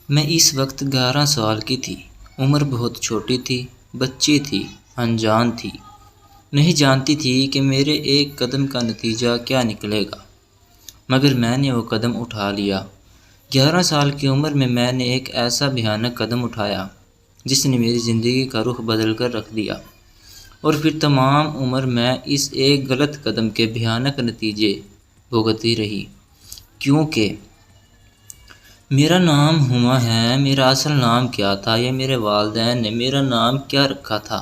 میں اس وقت 11 سال کی تھی۔ عمر بہت چھوٹی تھی، بچی تھی، انجان تھی، نہیں جانتی تھی کہ میرے ایک قدم کا نتیجہ کیا نکلے گا، مگر میں نے وہ قدم اٹھا لیا۔ 11 سال کی عمر میں میں نے ایک ایسا بھیانک قدم اٹھایا جس نے میری زندگی کا رخ بدل کر رکھ دیا، اور پھر تمام عمر میں اس ایک غلط قدم کے بھیانک نتیجے بھگتتی رہی۔ کیونکہ میرا نام ہما ہے، میرا اصل نام کیا تھا یا میرے والدین نے میرا نام کیا رکھا تھا،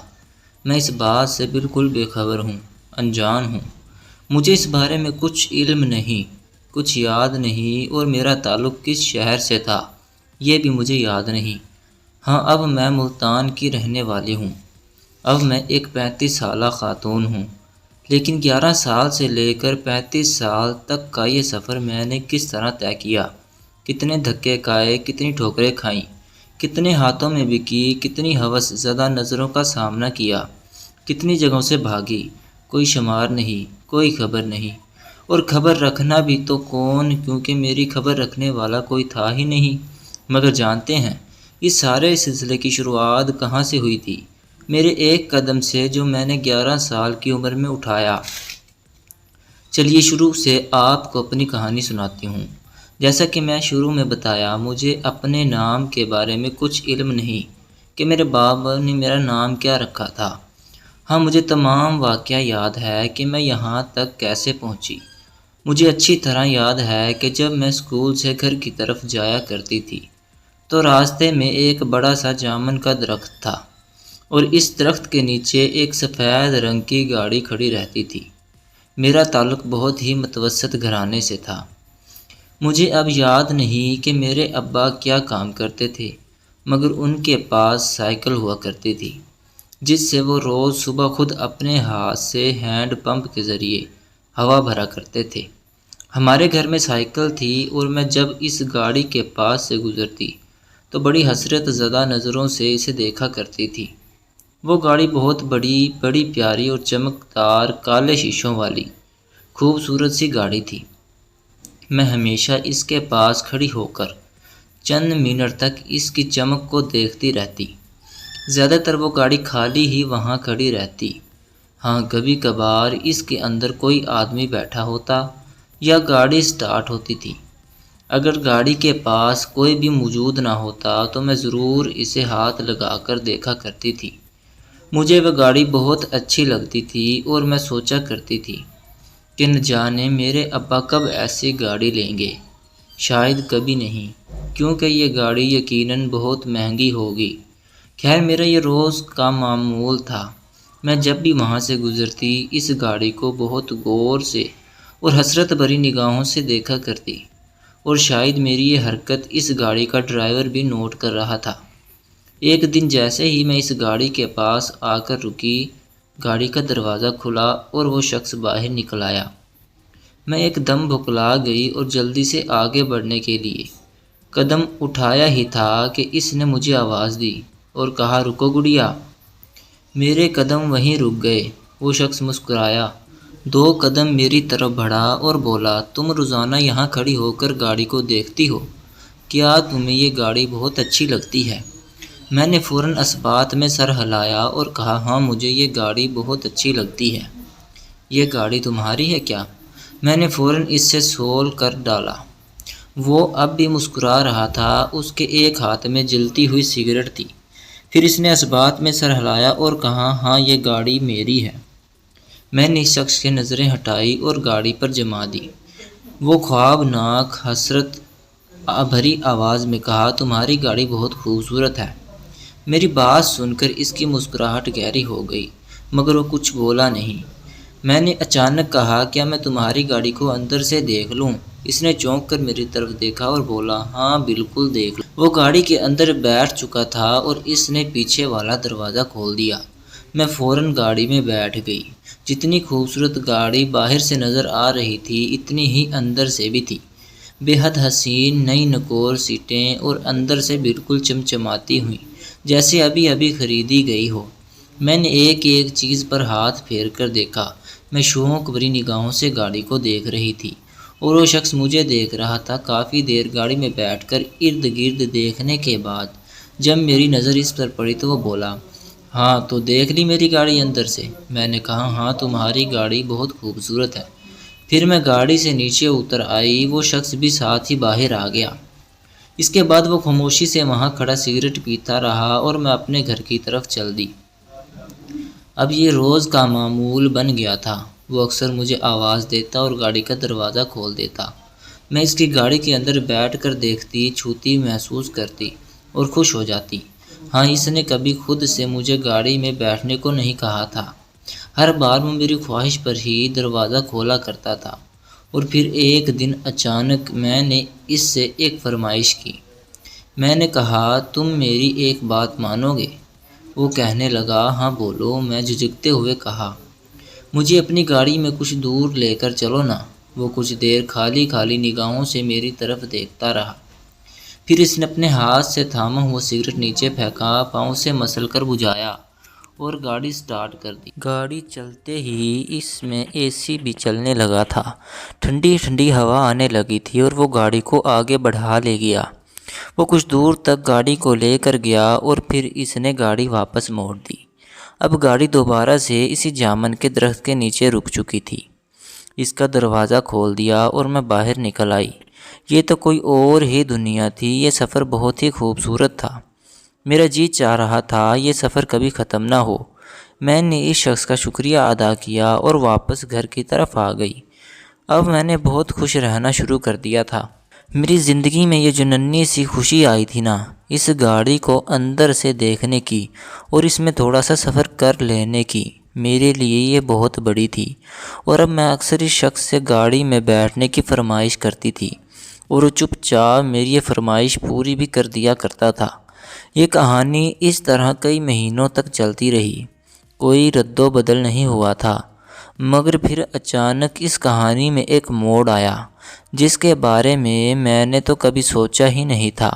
میں اس بات سے بالکل بے خبر ہوں، انجان ہوں۔ مجھے اس بارے میں کچھ علم نہیں، کچھ یاد نہیں، اور میرا تعلق کس شہر سے تھا یہ بھی مجھے یاد نہیں۔ ہاں، اب میں ملتان کی رہنے والی ہوں۔ اب میں ایک 35 سالہ خاتون ہوں، لیکن 11 سال سے لے کر 35 سال تک کا یہ سفر میں نے کس طرح طے کیا، کتنے دھکے کھائے، کتنی ٹھوکریں کھائیں، کتنے ہاتھوں میں بکی، کتنی ہوس زدہ نظروں کا سامنا کیا، کتنی جگہوں سے بھاگی، کوئی شمار نہیں، کوئی خبر نہیں، اور خبر رکھنا بھی تو کون، کیونکہ میری خبر رکھنے والا کوئی تھا ہی نہیں۔ مگر جانتے ہیں اس سارے سلسلے کی شروعات کہاں سے ہوئی تھی؟ میرے ایک قدم سے جو میں نے 11 سال کی عمر میں اٹھایا۔ چلیے شروع سے آپ کو اپنی کہانی سناتی ہوں۔ جیسا کہ میں شروع میں بتایا، مجھے اپنے نام کے بارے میں کچھ علم نہیں کہ میرے باپ نے میرا نام کیا رکھا تھا۔ ہاں، مجھے تمام واقعہ یاد ہے کہ میں یہاں تک کیسے پہنچی۔ مجھے اچھی طرح یاد ہے کہ جب میں اسکول سے گھر کی طرف جایا کرتی تھی تو راستے میں ایک بڑا سا جامن کا درخت تھا، اور اس درخت کے نیچے ایک سفید رنگ کی گاڑی کھڑی رہتی تھی۔ میرا تعلق بہت ہی متوسط گھرانے سے تھا۔ مجھے اب یاد نہیں کہ میرے ابا کیا کام کرتے تھے، مگر ان کے پاس سائیکل ہوا کرتی تھی جس سے وہ روز صبح خود اپنے ہاتھ سے ہینڈ پمپ کے ذریعے ہوا بھرا کرتے تھے۔ ہمارے گھر میں سائیکل تھی، اور میں جب اس گاڑی کے پاس سے گزرتی تو بڑی حسرت زدہ نظروں سے اسے دیکھا کرتی تھی۔ وہ گاڑی بہت بڑی پیاری اور چمکدار کالے شیشوں والی خوبصورت سی گاڑی تھی۔ میں ہمیشہ اس کے پاس کھڑی ہو کر چند منٹ تک اس کی چمک کو دیکھتی رہتی۔ زیادہ تر وہ گاڑی خالی ہی وہاں کھڑی رہتی۔ ہاں، کبھی کبھار اس کے اندر کوئی آدمی بیٹھا ہوتا یا گاڑی سٹارٹ ہوتی تھی۔ اگر گاڑی کے پاس کوئی بھی موجود نہ ہوتا تو میں ضرور اسے ہاتھ لگا کر دیکھا کرتی تھی۔ مجھے وہ گاڑی بہت اچھی لگتی تھی، اور میں سوچا کرتی تھی کہ نہ جانے میرے ابا کب ایسی گاڑی لیں گے۔ شاید کبھی نہیں، کیونکہ یہ گاڑی یقیناً بہت مہنگی ہوگی۔ خیر، میرا یہ روز کا معمول تھا۔ میں جب بھی وہاں سے گزرتی اس گاڑی کو بہت غور سے اور حسرت بھری نگاہوں سے دیکھا کرتی، اور شاید میری یہ حرکت اس گاڑی کا ڈرائیور بھی نوٹ کر رہا تھا۔ ایک دن جیسے ہی میں اس گاڑی کے پاس آ کر رکی، گاڑی کا دروازہ کھلا اور وہ شخص باہر نکل آیا۔ میں ایک دم بھکلا گئی اور جلدی سے آگے بڑھنے کے لیے قدم اٹھایا ہی تھا کہ اس نے مجھے آواز دی اور کہا، رکو گڑیا۔ میرے قدم وہیں رک گئے۔ وہ شخص مسکرایا، 2 قدم میری طرف بڑھا اور بولا، تم روزانہ یہاں کھڑی ہو کر گاڑی کو دیکھتی ہو، کیا تمہیں یہ گاڑی بہت اچھی لگتی ہے؟ میں نے فوراً اس بات میں سر ہلایا اور کہا، ہاں، مجھے یہ گاڑی بہت اچھی لگتی ہے۔ یہ گاڑی تمہاری ہے کیا؟ میں نے فوراً اس سے سول کر ڈالا۔ وہ اب بھی مسکرا رہا تھا، اس کے ایک ہاتھ میں جلتی ہوئی سگریٹ تھی۔ پھر اس نے اس بات میں سر ہلایا اور کہا، ہاں، یہ گاڑی میری ہے۔ میں نے اس شخص سے نظریں ہٹائی اور گاڑی پر جما دی۔ وہ خوابناک حسرت بھری آواز میں کہا، تمہاری گاڑی بہت خوبصورت ہے۔ میری بات سن کر اس کی مسکراہٹ گہری ہو گئی، مگر وہ کچھ بولا نہیں۔ میں نے اچانک کہا، کیا میں تمہاری گاڑی کو اندر سے دیکھ لوں؟ اس نے چونک کر میری طرف دیکھا اور بولا، ہاں، بالکل دیکھ لو۔ وہ گاڑی کے اندر بیٹھ چکا تھا اور اس نے پیچھے والا دروازہ کھول دیا۔ میں فوراً گاڑی میں بیٹھ گئی۔ جتنی خوبصورت گاڑی باہر سے نظر آ رہی تھی، اتنی ہی اندر سے بھی تھی۔ بے حد حسین نئی نکور سیٹیں، اور اندر سے بالکل چمچماتی ہوئی جیسے ابھی ابھی خریدی گئی ہو۔ میں نے ایک ایک چیز پر ہاتھ پھیر کر دیکھا۔ میں شوق بھری نگاہوں سے گاڑی کو دیکھ رہی تھی، اور وہ شخص مجھے دیکھ رہا تھا۔ کافی دیر گاڑی میں بیٹھ کر ارد گرد دیکھنے کے بعد جب میری نظر اس پر پڑی تو وہ بولا، ہاں تو دیکھ لی میری گاڑی اندر سے؟ میں نے کہا، ہاں تمہاری گاڑی بہت خوبصورت ہے۔ پھر میں گاڑی سے نیچے اتر آئی، وہ شخص بھی ساتھ ہی باہر آ گیا۔ اس کے بعد وہ خاموشی سے وہاں کھڑا سگریٹ پیتا رہا اور میں اپنے گھر کی طرف چل دی۔ اب یہ روز کا معمول بن گیا تھا۔ وہ اکثر مجھے آواز دیتا اور گاڑی کا دروازہ کھول دیتا۔ میں اس کی گاڑی کے اندر بیٹھ کر دیکھتی، چھوتی، محسوس کرتی اور خوش ہو جاتی۔ ہاں، اس نے کبھی خود سے مجھے گاڑی میں بیٹھنے کو نہیں کہا تھا۔ ہر بار وہ میری خواہش پر ہی دروازہ کھولا کرتا تھا۔ اور پھر ایک دن اچانک میں نے اس سے ایک فرمائش کی۔ میں نے کہا، تم میری ایک بات مانو گے؟ وہ کہنے لگا، ہاں بولو۔ میں جھجکتے ہوئے کہا، مجھے اپنی گاڑی میں کچھ دور لے کر چلو نا۔ وہ کچھ دیر خالی خالی نگاہوں سے میری طرف دیکھتا رہا۔ پھر اس نے اپنے ہاتھ سے تھاما ہوا سگریٹ نیچے پھینکا، پاؤں سے مسل کر بجھایا اور گاڑی سٹارٹ کر دی۔ گاڑی چلتے ہی اس میں اے سی بھی چلنے لگا تھا۔ ٹھنڈی ٹھنڈی ہوا آنے لگی تھی اور وہ گاڑی کو آگے بڑھا لے گیا۔ وہ کچھ دور تک گاڑی کو لے کر گیا اور پھر اس نے گاڑی واپس موڑ دی۔ اب گاڑی دوبارہ سے اسی جامن کے درخت کے نیچے رک چکی تھی۔ اس کا دروازہ کھول دیا اور میں باہر نکل آئی۔ یہ تو کوئی اور ہی دنیا تھی۔ یہ سفر بہت ہی خوبصورت تھا۔ میرا جی چاہ رہا تھا یہ سفر کبھی ختم نہ ہو۔ میں نے اس شخص کا شکریہ ادا کیا اور واپس گھر کی طرف آ گئی۔ اب میں نے بہت خوش رہنا شروع کر دیا تھا۔ میری زندگی میں یہ جو ننھی سی خوشی آئی تھی نا، اس گاڑی کو اندر سے دیکھنے کی اور اس میں تھوڑا سا سفر کر لینے کی، میرے لیے یہ بہت بڑی تھی۔ اور اب میں اکثر اس شخص سے گاڑی میں بیٹھنے کی فرمائش کرتی تھی اور وہ چپ چاپ میری یہ فرمائش پوری بھی کر دیا کرتا تھا۔ یہ کہانی اس طرح کئی مہینوں تک چلتی رہی۔ کوئی رد و بدل نہیں ہوا تھا، مگر پھر اچانک اس کہانی میں ایک موڑ آیا جس کے بارے میں نے تو کبھی سوچا ہی نہیں تھا۔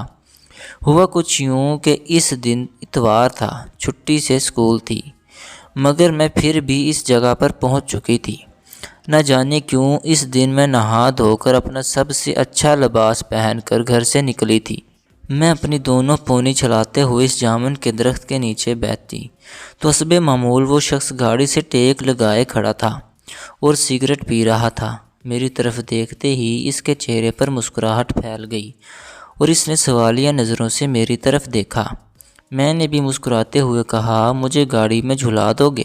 ہوا کچھ یوں کہ اس دن اتوار تھا، چھٹی سے اسکول تھی، مگر میں پھر بھی اس جگہ پر پہنچ چکی تھی۔ نہ جانے کیوں اس دن میں نہا دھو کر اپنا سب سے اچھا لباس پہن کر گھر سے نکلی تھی۔ میں اپنی دونوں پونی چلاتے ہوئے اس جامن کے درخت کے نیچے بیٹھی تو حسب معمول وہ شخص گاڑی سے ٹیک لگائے کھڑا تھا اور سگریٹ پی رہا تھا۔ میری طرف دیکھتے ہی اس کے چہرے پر مسکراہٹ پھیل گئی اور اس نے سوالیہ نظروں سے میری طرف دیکھا۔ میں نے بھی مسکراتے ہوئے کہا، مجھے گاڑی میں جھلا دو گے؟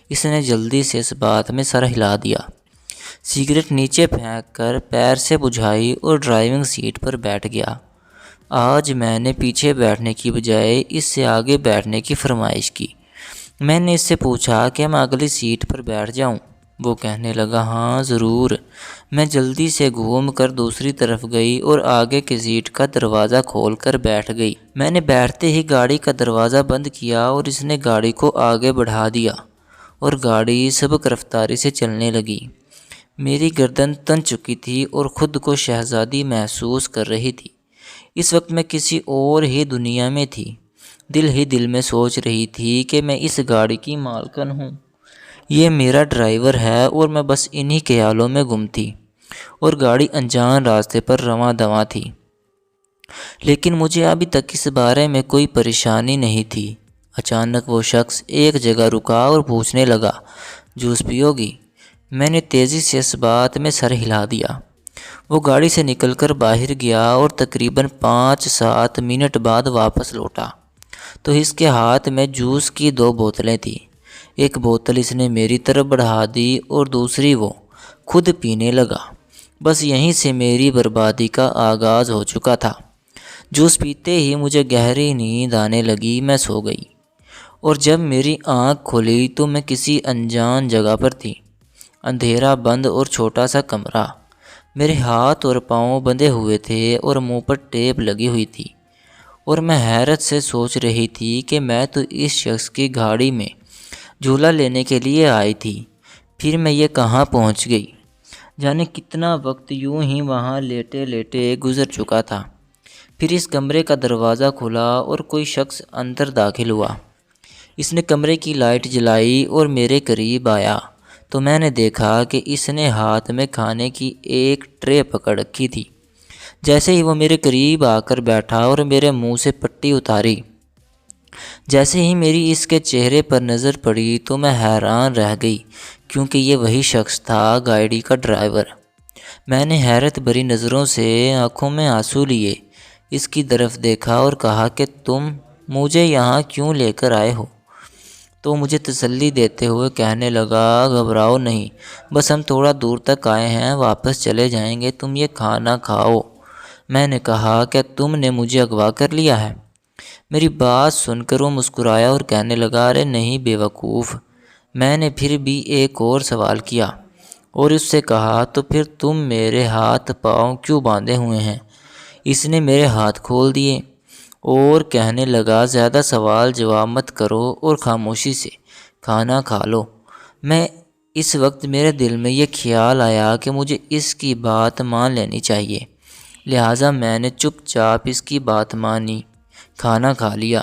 اس نے جلدی سے اس بات میں سر ہلا دیا، سگریٹ نیچے پھینک کر پیر سے بجھائی اور ڈرائیونگ سیٹ پر بیٹھ گیا۔ آج میں نے پیچھے بیٹھنے کی بجائے اس سے آگے بیٹھنے کی فرمائش کی۔ میں نے اس سے پوچھا کہ میں اگلی سیٹ پر بیٹھ جاؤں؟ وہ کہنے لگا، ہاں ضرور۔ میں جلدی سے گھوم کر دوسری طرف گئی اور آگے کی سیٹ کا دروازہ کھول کر بیٹھ گئی۔ میں نے بیٹھتے ہی گاڑی کا دروازہ بند کیا اور اس نے گاڑی کو آگے بڑھا دیا اور گاڑی سبک رفتاری سے چلنے لگی۔ میری گردن تن چکی تھی اور خود کو شہزادی محسوس کر رہی تھی۔ اس وقت میں کسی اور ہی دنیا میں تھی۔ دل ہی دل میں سوچ رہی تھی کہ میں اس گاڑی کی مالکن ہوں، یہ میرا ڈرائیور ہے اور میں بس انہی خیالوں میں گم تھی اور گاڑی انجان راستے پر رواں دواں تھی۔ لیکن مجھے ابھی تک اس بارے میں کوئی پریشانی نہیں تھی۔ اچانک وہ شخص ایک جگہ رکا اور پوچھنے لگا، جوس پیو گی؟ میں نے تیزی سے اس بات میں سر ہلا دیا۔ وہ گاڑی سے نکل کر باہر گیا اور تقریباً 5-7 منٹ بعد واپس لوٹا تو اس کے ہاتھ میں جوس کی 2 بوتلیں تھیں۔ ایک بوتل اس نے میری طرف بڑھا دی اور دوسری وہ خود پینے لگا۔ بس یہیں سے میری بربادی کا آغاز ہو چکا تھا۔ جوس پیتے ہی مجھے گہری نیند آنے لگی۔ میں سو گئی اور جب میری آنکھ کھلی تو میں کسی انجان جگہ پر تھی۔ اندھیرا بند اور چھوٹا سا کمرہ، میرے ہاتھ اور پاؤں بندھے ہوئے تھے اور منہ پر ٹیپ لگی ہوئی تھی، اور میں حیرت سے سوچ رہی تھی کہ میں تو اس شخص کی گاڑی میں جھولا لینے کے لیے آئی تھی، پھر میں یہ کہاں پہنچ گئی؟ جانے کتنا وقت یوں ہی وہاں لیٹے لیٹے گزر چکا تھا۔ پھر اس کمرے کا دروازہ کھلا اور کوئی شخص اندر داخل ہوا۔ اس نے کمرے کی لائٹ جلائی اور میرے قریب آیا تو میں نے دیکھا کہ اس نے ہاتھ میں کھانے کی ایک ٹرے پکڑ رکھی تھی۔ جیسے ہی وہ میرے قریب آ کر بیٹھا اور میرے منہ سے پٹی اتاری، جیسے ہی میری اس کے چہرے پر نظر پڑی تو میں حیران رہ گئی، کیونکہ یہ وہی شخص تھا، گاڑی کا ڈرائیور۔ میں نے حیرت بھری نظروں سے آنکھوں میں آنسو لیے اس کی طرف دیکھا اور کہا کہ تم مجھے یہاں کیوں لے کر آئے ہو؟ تو مجھے تسلی دیتے ہوئے کہنے لگا، گھبراؤ نہیں، بس ہم تھوڑا دور تک آئے ہیں، واپس چلے جائیں گے، تم یہ کھانا کھاؤ۔ میں نے کہا کہ تم نے مجھے اغوا کر لیا ہے؟ میری بات سن کر وہ مسکرایا اور کہنے لگا، ارے نہیں بے وقوف۔ میں نے پھر بھی ایک اور سوال کیا اور اس سے کہا، تو پھر تم میرے ہاتھ پاؤں کیوں باندھے ہوئے ہیں؟ اس نے میرے ہاتھ کھول دیے اور کہنے لگا، زیادہ سوال جواب مت کرو اور خاموشی سے کھانا کھا لو۔ اس وقت میرے دل میں یہ خیال آیا کہ مجھے اس کی بات مان لینی چاہیے، لہٰذا میں نے چپ چاپ اس کی بات مانی، کھانا کھا لیا۔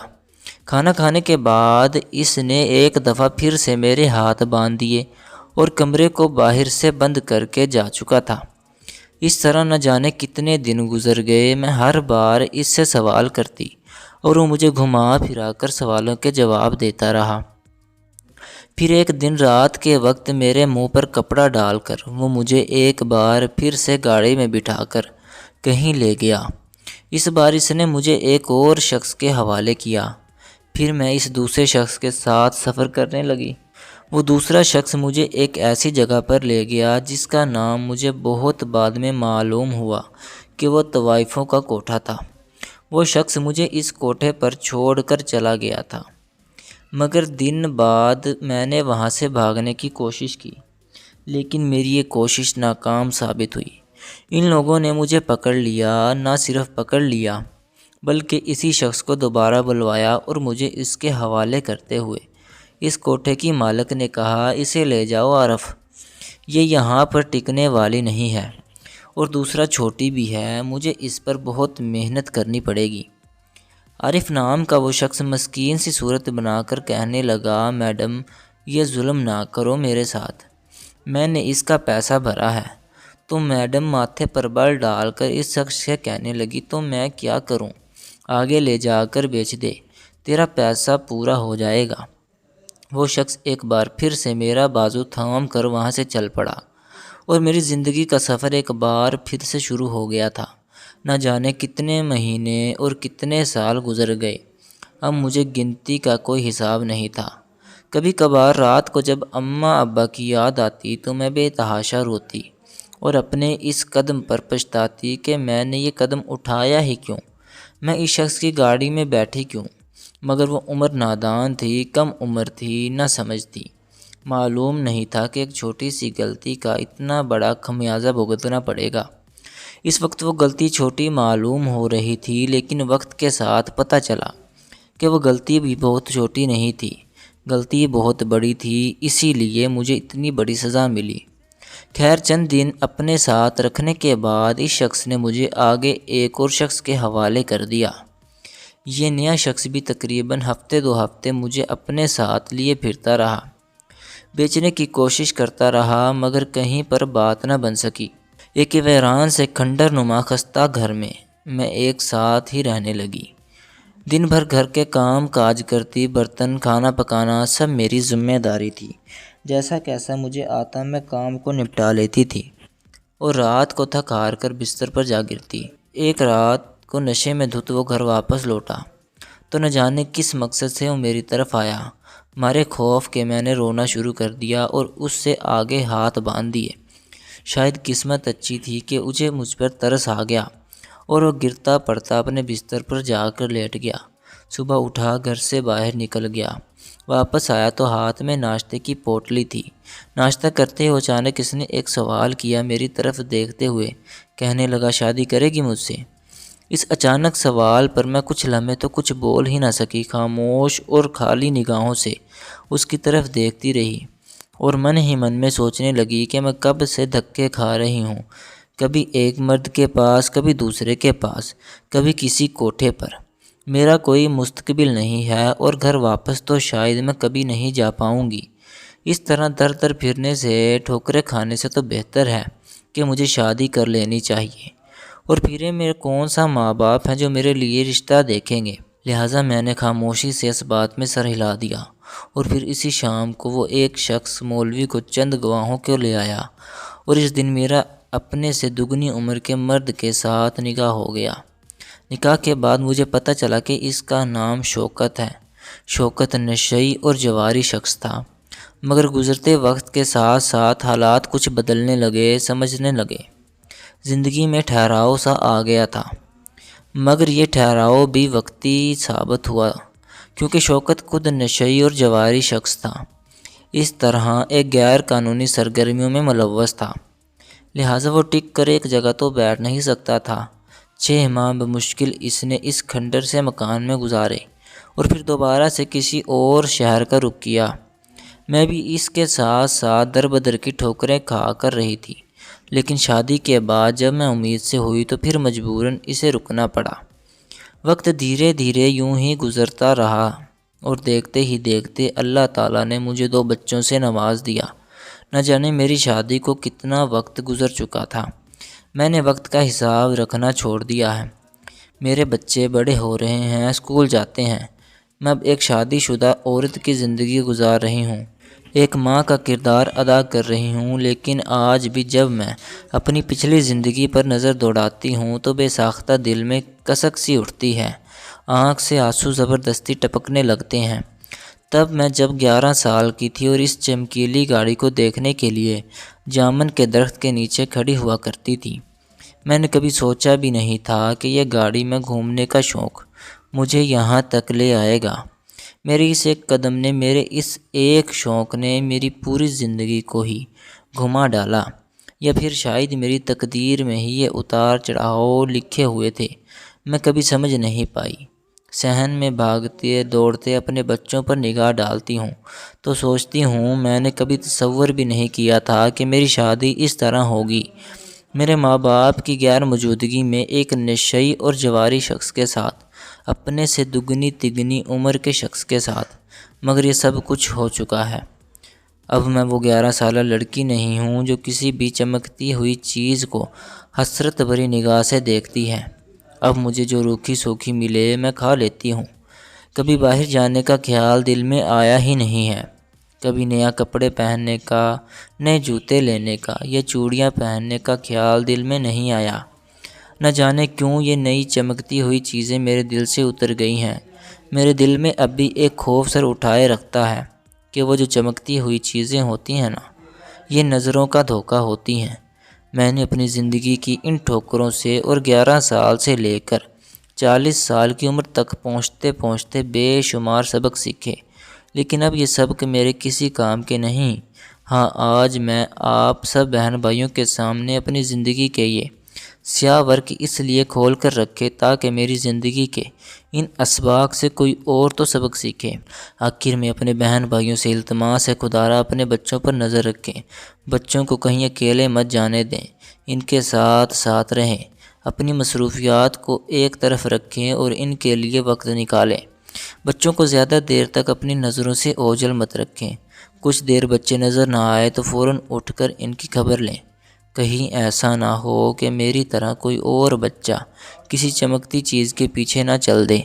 کھانا کھانے کے بعد اس نے ایک دفعہ پھر سے میرے ہاتھ باندھ دیے اور کمرے کو باہر سے بند کر کے جا چکا تھا۔ اس طرح نہ جانے کتنے دن گزر گئے، میں ہر بار اس سے سوال کرتی اور وہ مجھے گھما پھرا کر سوالوں کے جواب دیتا رہا۔ پھر ایک دن رات کے وقت میرے منہ پر کپڑا ڈال کر وہ مجھے ایک بار پھر سے گاڑی میں بٹھا کر کہیں لے گیا۔ اس بار اس نے مجھے ایک اور شخص کے حوالے کیا۔ پھر میں اس دوسرے شخص کے ساتھ سفر کرنے لگی۔ وہ دوسرا شخص مجھے ایک ایسی جگہ پر لے گیا جس کا نام مجھے بہت بعد میں معلوم ہوا کہ وہ طوائفوں کا کوٹھا تھا۔ وہ شخص مجھے اس کوٹھے پر چھوڑ کر چلا گیا تھا، مگر دن بعد میں نے وہاں سے بھاگنے کی کوشش کی، لیکن میری یہ کوشش ناکام ثابت ہوئی۔ ان لوگوں نے مجھے پکڑ لیا، نہ صرف پکڑ لیا بلکہ اسی شخص کو دوبارہ بلوایا اور مجھے اس کے حوالے کرتے ہوئے اس کوٹھے کی مالک نے کہا، اسے لے جاؤ عارف، یہ یہاں پر ٹکنے والی نہیں ہے اور دوسرا چھوٹی بھی ہے، مجھے اس پر بہت محنت کرنی پڑے گی۔ عارف نام کا وہ شخص مسکین سی صورت بنا کر کہنے لگا، میڈم یہ ظلم نہ کرو میرے ساتھ، میں نے اس کا پیسہ بھرا ہے۔ تو میڈم ماتھے پر بل ڈال کر اس شخص سے کہنے لگی، تو میں کیا کروں؟ آگے لے جا کر بیچ دے، تیرا پیسہ پورا ہو جائے گا۔ وہ شخص ایک بار پھر سے میرا بازو تھام کر وہاں سے چل پڑا اور میری زندگی کا سفر ایک بار پھر سے شروع ہو گیا تھا۔ نہ جانے کتنے مہینے اور کتنے سال گزر گئے، اب مجھے گنتی کا کوئی حساب نہیں تھا۔ کبھی کبھار رات کو جب اماں ابا کی یاد آتی تو میں بے تحاشا روتی اور اپنے اس قدم پر پچھتاتی کہ میں نے یہ قدم اٹھایا ہی کیوں، میں اس شخص کی گاڑی میں بیٹھی کیوں؟ مگر وہ عمر نادان تھی، کم عمر تھی، نہ سمجھتی۔ معلوم نہیں تھا کہ ایک چھوٹی سی غلطی کا اتنا بڑا خمیازہ بھگتنا پڑے گا۔ اس وقت وہ غلطی چھوٹی معلوم ہو رہی تھی، لیکن وقت کے ساتھ پتہ چلا کہ وہ غلطی بھی بہت چھوٹی نہیں تھی، غلطی بہت بڑی تھی، اسی لیے مجھے اتنی بڑی سزا ملی۔ خیر چند دن اپنے ساتھ رکھنے کے بعد اس شخص نے مجھے آگے ایک اور شخص کے حوالے کر دیا۔ یہ نیا شخص بھی تقریباً ہفتے دو ہفتے مجھے اپنے ساتھ لیے پھرتا رہا، بیچنے کی کوشش کرتا رہا، مگر کہیں پر بات نہ بن سکی۔ ایک ویران سے کھنڈر نما خستہ گھر میں ایک ساتھ ہی رہنے لگی۔ دن بھر گھر کے کام کاج کرتی، برتن کھانا پکانا سب میری ذمہ داری تھی۔ جیسا کیسا مجھے آتا میں کام کو نپٹا لیتی تھی اور رات کو تھک ہار کر بستر پر جا گرتی۔ ایک رات کو نشے میں دھت وہ گھر واپس لوٹا تو نہ جانے کس مقصد سے وہ میری طرف آیا۔ مارے خوف کے میں نے رونا شروع کر دیا اور اس سے آگے ہاتھ باندھ دیے۔ شاید قسمت اچھی تھی کہ اسے مجھ پر ترس آ گیا اور وہ گرتا پڑتا اپنے بستر پر جا کر لیٹ گیا۔ صبح اٹھا، گھر سے باہر نکل گیا، واپس آیا تو ہاتھ میں ناشتے کی پوٹلی تھی۔ ناشتہ کرتے ہوئے اچانک اس نے ایک سوال کیا، میری طرف دیکھتے ہوئے کہنے لگا، شادی کرے گی مجھ سے؟ اس اچانک سوال پر میں کچھ لمحے تو کچھ بول ہی نہ سکی، خاموش اور خالی نگاہوں سے اس کی طرف دیکھتی رہی اور من ہی من میں سوچنے لگی کہ میں کب سے دھکے کھا رہی ہوں، کبھی ایک مرد کے پاس، کبھی دوسرے کے پاس، کبھی کسی کوٹھے پر۔ میرا کوئی مستقبل نہیں ہے اور گھر واپس تو شاید میں کبھی نہیں جا پاؤں گی۔ اس طرح در در پھرنے سے، ٹھوکریں کھانے سے تو بہتر ہے کہ مجھے شادی کر لینی چاہیے، اور پھر میرے کون سا ماں باپ ہیں جو میرے لیے رشتہ دیکھیں گے۔ لہٰذا میں نے خاموشی سے اس بات میں سر ہلا دیا، اور پھر اسی شام کو وہ ایک شخص مولوی کو چند گواہوں کو لے آیا، اور اس دن میرا اپنے سے دگنی عمر کے مرد کے ساتھ نکاح ہو گیا۔ نکاح کے بعد مجھے پتہ چلا کہ اس کا نام شوکت ہے۔ شوکت نشئی اور جواری شخص تھا، مگر گزرتے وقت کے ساتھ ساتھ حالات کچھ بدلنے لگے، سمجھنے لگے۔ زندگی میں ٹھہراؤ سا آ گیا تھا، مگر یہ ٹھہراؤ بھی وقتی ثابت ہوا، کیونکہ شوکت خود نشئی اور جواری شخص تھا، اس طرح ایک غیر قانونی سرگرمیوں میں ملوث تھا، لہٰذا وہ ٹک کر ایک جگہ تو بیٹھ نہیں سکتا تھا۔ 6 ماہ بمشکل اس نے اس کھنڈر سے مکان میں گزارے، اور پھر دوبارہ سے کسی اور شہر کا رخ کیا۔ میں بھی اس کے ساتھ ساتھ در بدر کی ٹھوکریں کھا کر رہی تھی، لیکن شادی کے بعد جب میں امید سے ہوئی تو پھر مجبوراً اسے رکنا پڑا۔ وقت دھیرے دھیرے یوں ہی گزرتا رہا، اور دیکھتے ہی دیکھتے اللہ تعالیٰ نے مجھے 2 بچوں سے نواز دیا۔ نہ جانے میری شادی کو کتنا وقت گزر چکا تھا، میں نے وقت کا حساب رکھنا چھوڑ دیا ہے۔ میرے بچے بڑے ہو رہے ہیں، اسکول جاتے ہیں، میں اب ایک شادی شدہ عورت کی زندگی گزار رہی ہوں، ایک ماں کا کردار ادا کر رہی ہوں، لیکن آج بھی جب میں اپنی پچھلی زندگی پر نظر دوڑاتی ہوں تو بے ساختہ دل میں کسک سی اٹھتی ہے، آنکھ سے آنسو زبردستی ٹپکنے لگتے ہیں۔ تب میں جب 11 سال کی تھی اور اس چمکیلی گاڑی کو دیکھنے کے لیے جامن کے درخت کے نیچے کھڑی ہوا کرتی تھی، میں نے کبھی سوچا بھی نہیں تھا کہ یہ گاڑی میں گھومنے کا شوق مجھے یہاں تک لے آئے گا۔ میرے اس ایک قدم نے، میرے اس ایک شوق نے میری پوری زندگی کو ہی گھما ڈالا، یا پھر شاید میری تقدیر میں ہی یہ اتار چڑھاؤ لکھے ہوئے تھے، میں کبھی سمجھ نہیں پائی۔ صحن میں بھاگتے دوڑتے اپنے بچوں پر نگاہ ڈالتی ہوں تو سوچتی ہوں میں نے کبھی تصور بھی نہیں کیا تھا کہ میری شادی اس طرح ہوگی، میرے ماں باپ کی غیر موجودگی میں ایک نشئی اور جواری شخص کے ساتھ، اپنے سے دگنی تگنی عمر کے شخص کے ساتھ، مگر یہ سب کچھ ہو چکا ہے۔ اب میں وہ 11 سالہ لڑکی نہیں ہوں جو کسی بھی چمکتی ہوئی چیز کو حسرت بھری نگاہ سے دیکھتی ہے۔ اب مجھے جو روکھی سوکھی ملے میں کھا لیتی ہوں۔ کبھی باہر جانے کا خیال دل میں آیا ہی نہیں ہے، کبھی نیا کپڑے پہننے کا، نئے جوتے لینے کا یا چوڑیاں پہننے کا خیال دل میں نہیں آیا۔ نہ جانے کیوں یہ نئی چمکتی ہوئی چیزیں میرے دل سے اتر گئی ہیں۔ میرے دل میں اب بھی ایک خوف سر اٹھائے رکھتا ہے کہ وہ جو چمکتی ہوئی چیزیں ہوتی ہیں نا، یہ نظروں کا دھوکہ ہوتی ہیں۔ میں نے اپنی زندگی کی ان ٹھوکروں سے اور 11 سال سے لے کر 40 سال کی عمر تک پہنچتے پہنچتے بے شمار سبق سیکھے، لیکن اب یہ سبق میرے کسی کام کے نہیں۔ ہاں، آج میں آپ سب بہن بھائیوں کے سامنے اپنی زندگی کے یہ سیاہ ورق اس لیے کھول کر رکھے تاکہ میری زندگی کے ان اسباق سے کوئی اور تو سبق سیکھے۔ آخر میں اپنے بہن بھائیوں سے التماس ہے، خدارا اپنے بچوں پر نظر رکھیں، بچوں کو کہیں اکیلے مت جانے دیں، ان کے ساتھ ساتھ رہیں، اپنی مصروفیات کو ایک طرف رکھیں اور ان کے لیے وقت نکالیں۔ بچوں کو زیادہ دیر تک اپنی نظروں سے اوجھل مت رکھیں، کچھ دیر بچے نظر نہ آئے تو فوراً اٹھ کر ان کی خبر لیں، کہیں ایسا نہ ہو کہ میری طرح کوئی اور بچہ کسی چمکتی چیز کے پیچھے نہ چل دے۔